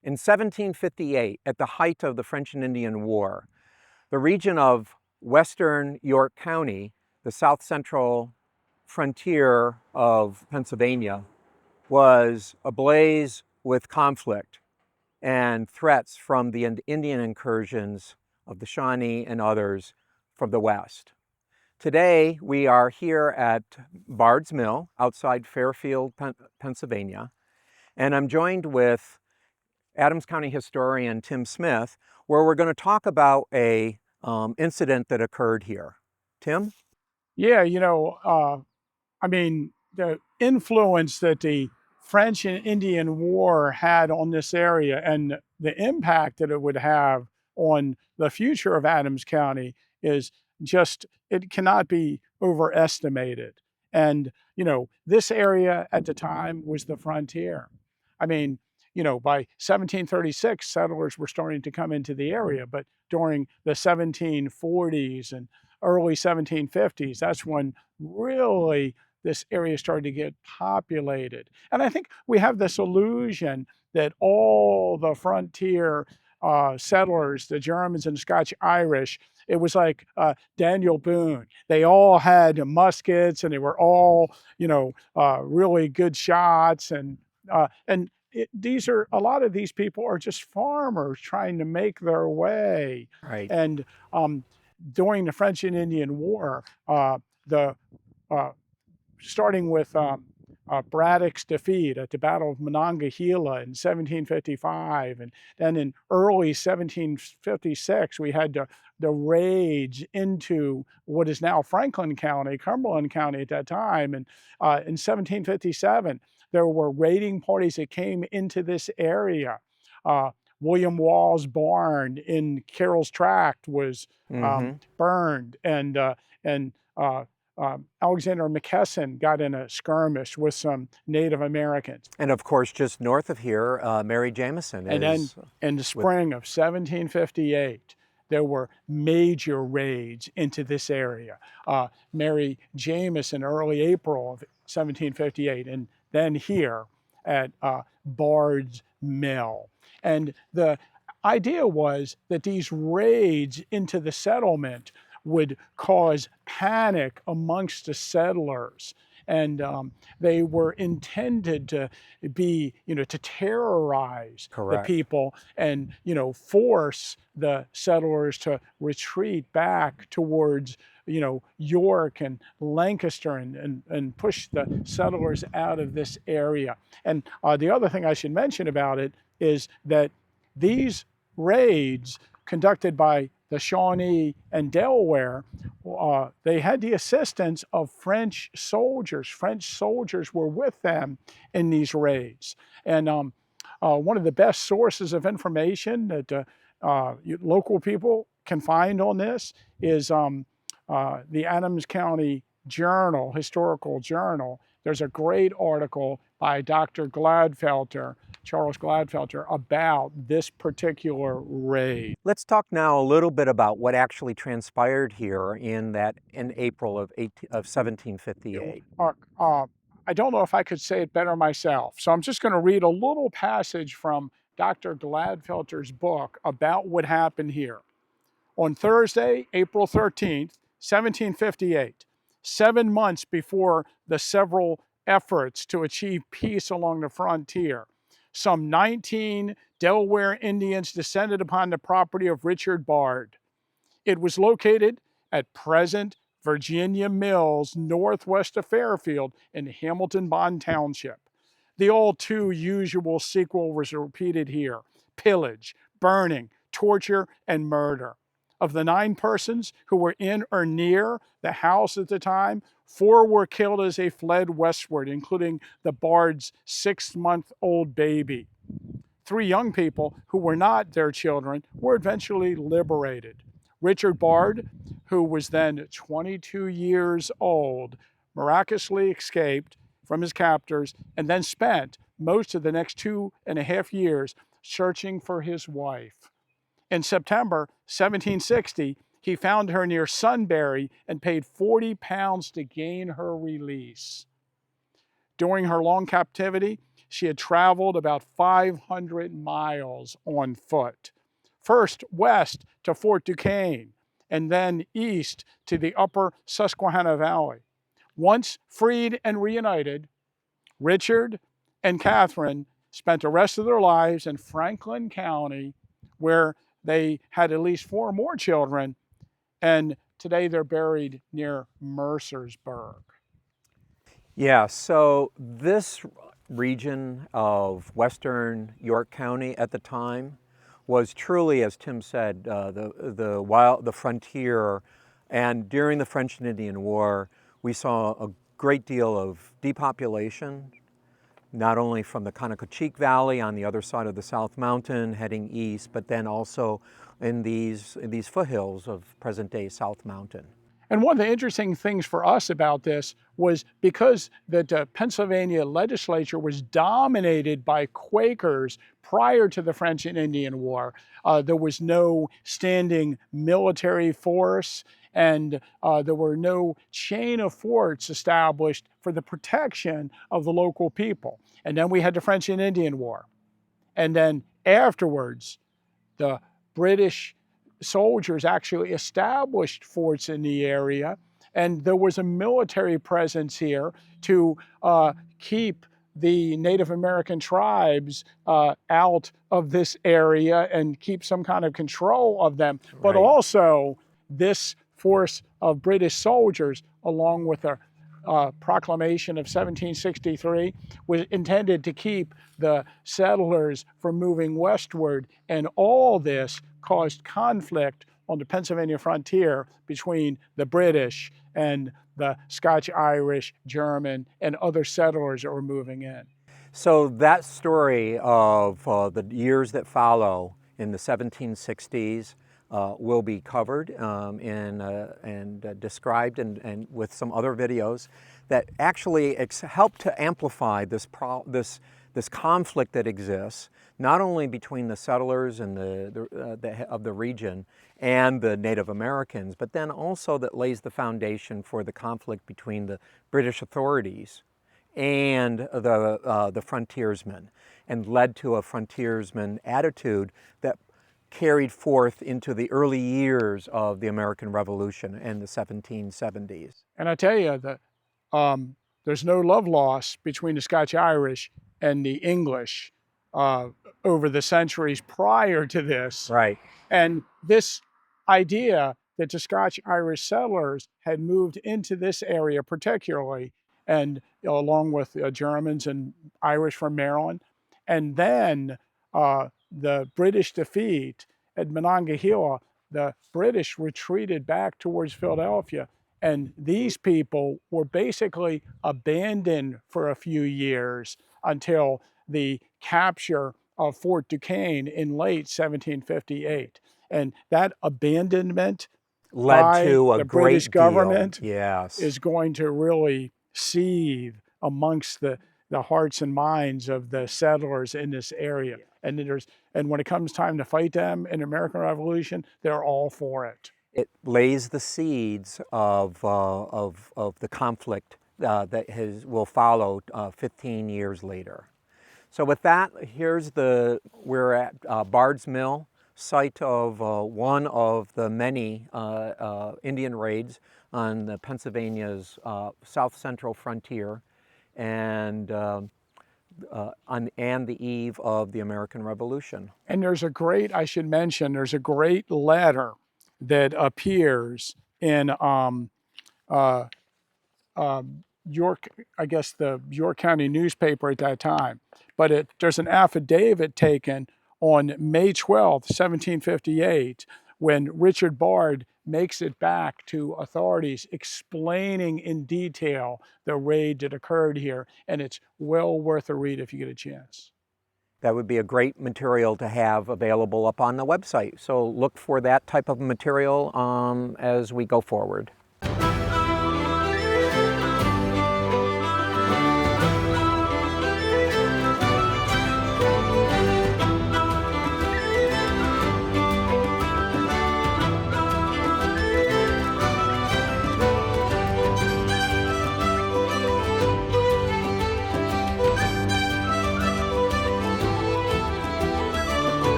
In 1758, at the height of the French and Indian War, the region of western York County, the south central frontier of Pennsylvania, was ablaze with conflict and threats from the Indian incursions of the Shawnee and others from the west. Today, we are here at Bard's Mill outside Fairfield, Pennsylvania, and I'm joined with Adams County historian Tim Smith, where we're going to talk about a incident that occurred here. Tim? Yeah, the influence that the French and Indian War had on this area and the impact that it would have on the future of Adams County is just, it cannot be overestimated. And, this area at the time was the frontier. I mean, by 1736, settlers were starting to come into the area, but during the 1740s and early 1750s, that's when really this area started to get populated. And I think we have this illusion that all the frontier settlers, the Germans and Scotch Irish, it was like Daniel Boone. They all had muskets and they were all, really good shots. These are, a lot of these people are just farmers trying to make their way. Right. And during the French and Indian War, the starting with Braddock's defeat at the Battle of Monongahela in 1755, and then in early 1756, we had the raids into what is now Franklin County, Cumberland County at that time, and in 1757, there were raiding parties that came into this area. William Wall's barn in Carroll's Tract was burned, and Alexander McKesson got in a skirmish with some Native Americans. And of course, just north of here, Mary Jameson is. And then in the spring of 1758, there were major raids into this area. Mary Jameson, early April of 1758, and then here at Bard's Mill. And the idea was that these raids into the settlement would cause panic amongst the settlers. And they were intended to be, to terrorize Correct. the people and, force the settlers to retreat back towards, York and Lancaster and push the settlers out of this area. And the other thing I should mention about it is that these raids conducted by the Shawnee and Delaware, they had the assistance of French soldiers. French soldiers were with them in these raids. And one of the best sources of information that local people can find on this is the Adams County Journal, Historical Journal. There's a great article by Dr. Gladfelter, Charles Gladfelter, about this particular raid. Let's talk now a little bit about what actually transpired here in April of 1758. I don't know if I could say it better myself, so I'm just going to read a little passage from Dr. Gladfelter's book about what happened here. On Thursday, April 13th, 1758, 7 months before the several efforts to achieve peace along the frontier, some 19 Delaware Indians descended upon the property of Richard Bard. It was located at present Virginia Mills, northwest of Fairfield in Hamilton Bond Township. The all too usual sequel was repeated here: pillage, burning, torture, and murder. Of the 9 persons who were in or near the house at the time, 4 were killed as they fled westward, including the Bard's 6-month-old baby. 3 young people who were not their children were eventually liberated. Richard Bard, who was then 22 years old, miraculously escaped from his captors and then spent most of the next 2.5 years searching for his wife. In September 1760, he found her near Sunbury and paid 40 pounds to gain her release. During her long captivity, she had traveled about 500 miles on foot. First west to Fort Duquesne, and then east to the upper Susquehanna Valley. Once freed and reunited, Richard and Catherine spent the rest of their lives in Franklin County, where they had at least 4 more children, and today they're buried near Mercersburg. Yeah, so this region of western York County at the time was truly, as Tim said, the frontier. And during the French and Indian War, we saw a great deal of depopulation, not only from the Conococheque Valley on the other side of the South Mountain heading east, but then also in these foothills of present-day South Mountain. And one of the interesting things for us about this was because the Pennsylvania legislature was dominated by Quakers prior to the French and Indian War. There was no standing military force, and there were no chain of forts established for the protection of the local people. And then we had the French and Indian War. And then afterwards, the British soldiers actually established forts in the area, and there was a military presence here to keep the Native American tribes out of this area and keep some kind of control of them. But Right. also, this force of British soldiers, along with a proclamation of 1763, was intended to keep the settlers from moving westward, and all this caused conflict on the Pennsylvania frontier between the British and the Scotch, Irish, German, and other settlers that were moving in. So that story of the years that follow in the 1760s will be covered and described and with some other videos that actually help to amplify this conflict that exists, not only between the settlers and of the region and the Native Americans, but then also that lays the foundation for the conflict between the British authorities and the frontiersmen, and led to a frontiersman attitude that carried forth into the early years of the American Revolution in the 1770s. And I tell you that there's no love lost between the Scotch-Irish and the English over the centuries prior to this. Right. And this idea that the Scotch-Irish settlers had moved into this area particularly, and along with Germans and Irish from Maryland, and then the British defeat at Monongahela, the British retreated back towards Philadelphia, and these people were basically abandoned for a few years until the capture of Fort Duquesne in late 1758. And that abandonment Led by to a the great British deal. government Yes. is going to really seethe amongst the hearts and minds of the settlers in this area. And when it comes time to fight them in the American Revolution, they're all for it. It lays the seeds of the conflict that will follow 15 years later. So with that, we're at Bard's Mill, site of one of the many Indian raids on the Pennsylvania's south central frontier, and on the eve of the American Revolution. And I should mention, there's a great letter that appears in York, I guess the York County newspaper at that time. But there's an affidavit taken on May 12th, 1758, when Richard Bard makes it back to authorities explaining in detail the raid that occurred here. And it's well worth a read if you get a chance. That would be a great material to have available up on the website. So look for that type of material as we go forward.